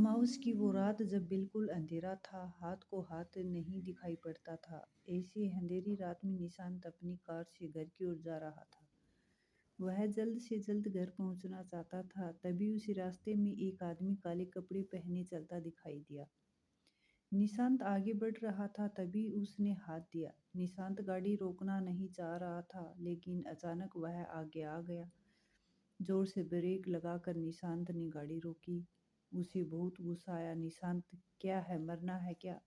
अमावस की वो रात जब बिल्कुल अंधेरा था, हाथ को हाथ नहीं दिखाई पड़ता था। ऐसी अंधेरी रात में निशांत अपनी कार से घर की ओर जा रहा था। वह जल्द से जल्द घर पहुंचना चाहता था, तभी उसे रास्ते में एक आदमी काले कपड़े पहने चलता दिखाई दिया। निशांत आगे बढ़ रहा था, तभी उसने हाथ दिया। निशांत गाड़ी रोकना नहीं चाह रहा था, लेकिन अचानक वह आगे आ गया। जोर से ब्रेक लगाकर निशांत ने गाड़ी रोकी। उसे बहुत गुस्सा आया। निशांत, क्या है, मरना है क्या?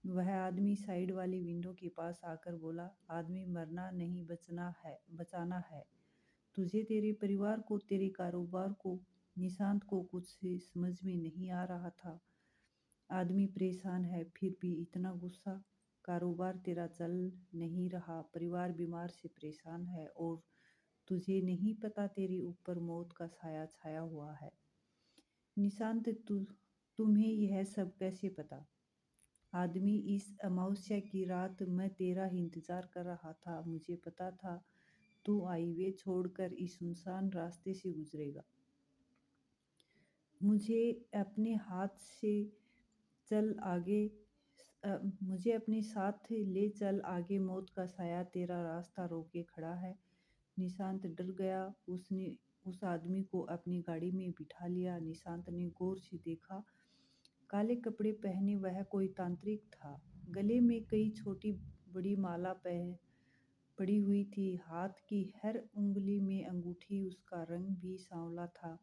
वह आदमी साइड वाली विंडो के पास आकर बोला। आदमी, मरना नहीं, बचना है, बचाना है तुझे, तेरे परिवार को, तेरे कारोबार को। निशांत को कुछ से समझ में नहीं आ रहा था। आदमी परेशान है, फिर भी इतना गुस्सा? कारोबार तेरा चल नहीं रहा, परिवार बीमार से परेशान है, और तुझे नहीं पता तेरे ऊपर मौत का साया छाया हुआ है। निशांत, तुम्हें यह सब कैसे पता? आदमी, इस अमावस्या की रात मैं तेरा ही इंतजार कर रहा था। मुझे पता था तू हाईवे छोड़कर इस सुनसान रास्ते से गुजरेगा। मुझे अपने हाथ से चल आगे मुझे अपने साथ ले चल आगे, मौत का साया तेरा रास्ता रोके खड़ा है। निशांत डर गया। उसने उस आदमी को अपनी गाड़ी में बिठा लिया। निशांत ने गौर से देखा। काले कपड़े पहने वह कोई तांत्रिक था। गले में कई छोटी बड़ी माला पड़ी हुई थी। हाथ की हर उंगली में अंगूठी। उसका रंग भी सांवला था।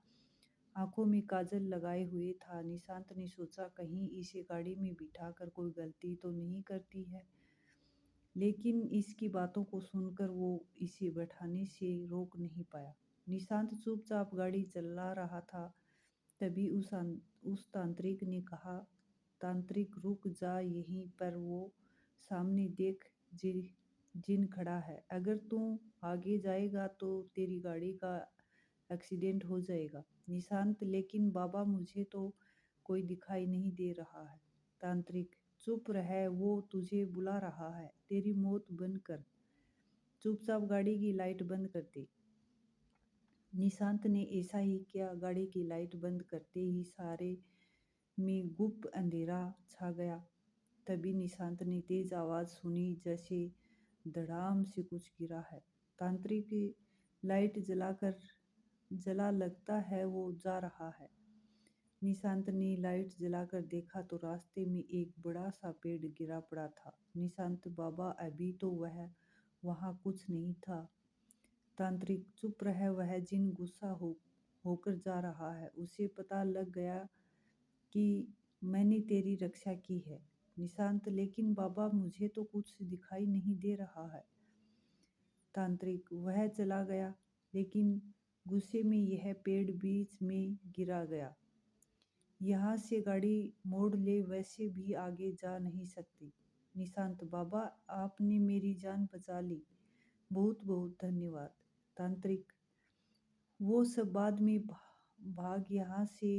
आंखों में काजल लगाए हुए था। निशांत ने सोचा, कहीं इसे गाड़ी में बिठाकर कोई गलती तो नहीं करती है, लेकिन इसकी बातों को सुनकर वो इसे बैठाने से रोक नहीं पाया। निशांत चुपचाप गाड़ी चला रहा था। तभी उस तांत्रिक ने कहा, तांत्रिक, रुक जा यहीं पर, वो सामने देख, जिन खड़ा है। अगर तू आगे जाएगा तो तेरी गाड़ी का एक्सीडेंट हो जाएगा। निशांत, लेकिन बाबा, मुझे तो कोई दिखाई नहीं दे रहा है। तांत्रिक, चुप रह, वो तुझे बुला रहा है। तेरी मौत बंद कर, चुपचाप गाड़ी की लाइट बंद कर दे। निशांत ने ऐसा ही किया। गाड़ी की लाइट बंद करते ही सारे में गुप्त अंधेरा छा गया। तभी निशांत ने तेज आवाज सुनी, जैसे धड़ाम से कुछ गिरा है। तांत्रिक, लाइट जला, लगता है वो जा रहा है। निशांत ने लाइट जलाकर देखा तो रास्ते में एक बड़ा सा पेड़ गिरा पड़ा था। निशांत, बाबा, अभी तो वहाँ कुछ नहीं था। तांत्रिक, चुप रह, वह जिन गुस्सा होकर जा रहा है। उसे पता लग गया कि मैंने तेरी रक्षा की है। निशांत, लेकिन बाबा, मुझे तो कुछ दिखाई नहीं दे रहा है। तांत्रिक, वह चला गया, लेकिन गुस्से में यह पेड़ बीच में गिरा गया। यहाँ से गाड़ी मोड़ ले, वैसे भी आगे जा नहीं सकती। निशांत, बाबा, आपने मेरी जान बचा ली, बहुत बहुत धन्यवाद। तांत्रिक, वो सब बाद में, भाग यहाँ से,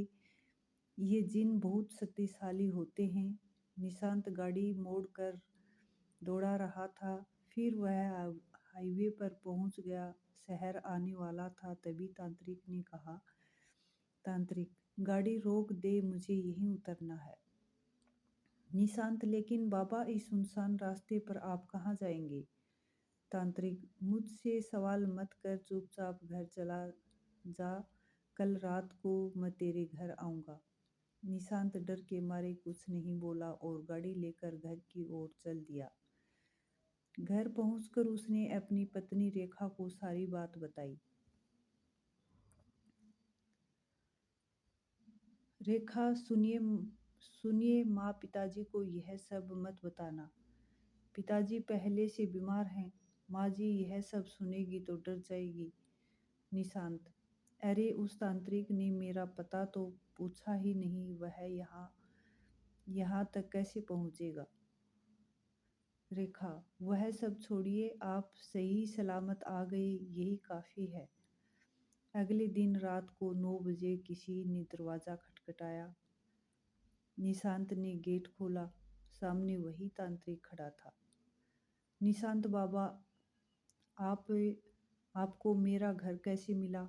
ये जिन बहुत शक्तिशाली होते हैं। निशांत गाड़ी मोड़कर दौड़ा रहा था। फिर वह हाईवे पर पहुंच गया। शहर आने वाला था। तभी तांत्रिक ने कहा, तांत्रिक, गाड़ी रोक दे, मुझे यहीं उतरना है। निशांत, लेकिन बाबा, इस सुनसान रास्ते पर आप कहाँ जाएंगे? तांत्रिक, मुझसे सवाल मत कर, चुपचाप घर चला जा। कल रात को मैं तेरे घर आऊँगा। निशांत डर के मारे कुछ नहीं बोला और गाड़ी लेकर घर की ओर चल दिया। घर पहुंचकर उसने अपनी पत्नी रेखा को सारी बात बताई। रेखा, सुनिए, सुनिए माँ, पिताजी को यह सब मत बताना। पिताजी पहले से बीमार हैं। माँ जी यह सब सुनेगी तो डर जाएगी। निशांत, अरे, उस तांत्रिक ने मेरा पता तो पूछा ही नहीं, वह यहाँ तक कैसे पहुँचेगा? रेखा, वह सब छोड़िए, आप सही सलामत आ गए, यही काफ़ी है। अगले दिन रात को 9 बजे किसी ने दरवाज़ा खटखटाया। निशांत ने गेट खोला। सामने वही तांत्रिक खड़ा था। निशांत बाबा, आप आपको मेरा घर कैसे मिला?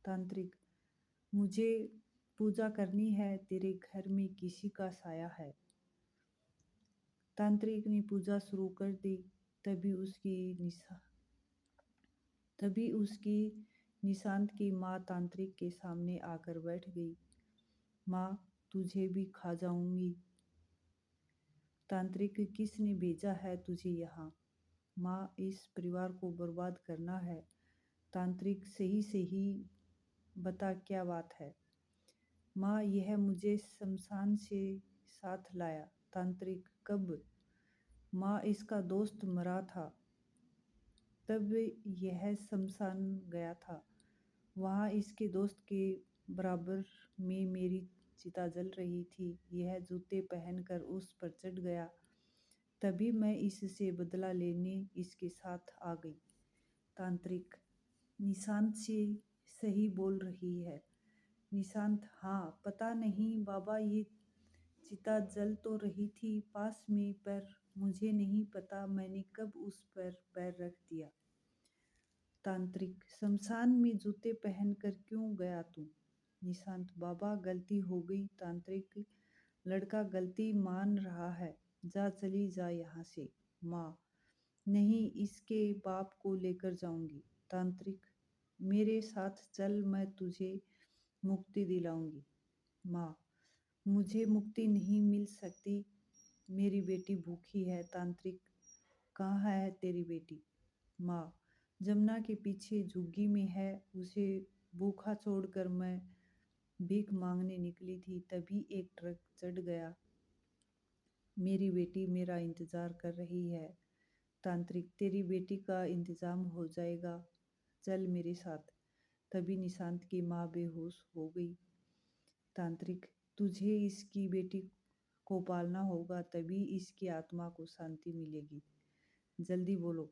तांत्रिक, मुझे पूजा करनी है, तेरे घर में किसी का साया है। तांत्रिक ने पूजा शुरू कर दी। तभी उसकी निशा तभी उसकी निशांत की माँ तांत्रिक के सामने आकर बैठ गई। माँ, तुझे भी खा जाऊंगी। तांत्रिक, किसने भेजा है तुझे यहाँ? माँ, इस परिवार को बर्बाद करना है। तांत्रिक, सही सही बता, क्या बात है? माँ, यह मुझे शमशान से साथ लाया। तांत्रिक, कब? माँ, इसका दोस्त मरा था, तब यह शमशान गया था। वहाँ इसके दोस्त के बराबर में मेरी चिता जल रही थी। यह जूते पहनकर उस पर चढ़ गया, तभी मैं इससे बदला लेने इसके साथ आ गई। तांत्रिक, निशांत से सही बोल रही है। निशांत, हाँ, पता नहीं बाबा, ये चिता जल तो रही थी पास में, पर मुझे नहीं पता मैंने कब उस पर पैर रख दिया। तांत्रिक, शमशान में जूते पहनकर क्यों गया तू? निशांत, बाबा, गलती हो गई। तांत्रिक, लड़का गलती मान रहा है, जा, चली जा यहाँ से। माँ, नहीं, इसके बाप को लेकर जाऊंगी। तांत्रिक, मेरे साथ चल, मैं तुझे मुक्ति दिलाऊंगी। माँ, मुझे मुक्ति नहीं मिल सकती, मेरी बेटी भूखी है। तांत्रिक, कहाँ है तेरी बेटी? माँ, जमुना के पीछे झुग्गी में है, उसे भूखा छोड़कर मैं भीख मांगने निकली थी, तभी एक ट्रक चढ़ गया। मेरी बेटी मेरा इंतजार कर रही है। तांत्रिक, तेरी बेटी का इंतजाम हो जाएगा, चल मेरे साथ। तभी निशांत की माँ बेहोश हो गई। तांत्रिक, तुझे इसकी बेटी को पालना होगा, तभी इसकी आत्मा को शांति मिलेगी। जल्दी बोलो।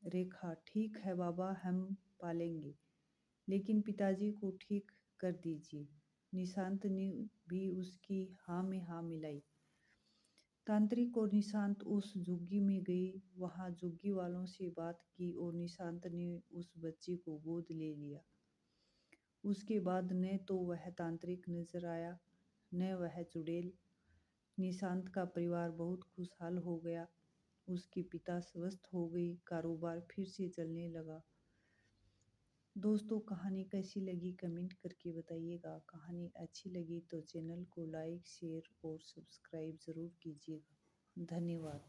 रेखा, ठीक है बाबा, हम पालेंगे, लेकिन पिताजी को ठीक कर दीजिए। निशांत ने भी उसकी हाँ में हाँ मिलाई। तांत्रिक और निशांत उस झुग्गी में गए। वहाँ झुग्गी वालों से बात की और निशांत ने उस बच्ची को गोद ले लिया। उसके बाद न तो वह तांत्रिक नजर आया, न वह चुड़ैल। निशांत का परिवार बहुत खुशहाल हो गया। उसके पिता स्वस्थ हो गए, कारोबार फिर से चलने लगा। दोस्तों, कहानी कैसी लगी कमेंट करके बताइएगा। कहानी अच्छी लगी तो चैनल को लाइक, शेयर और सब्सक्राइब ज़रूर कीजिएगा। धन्यवाद।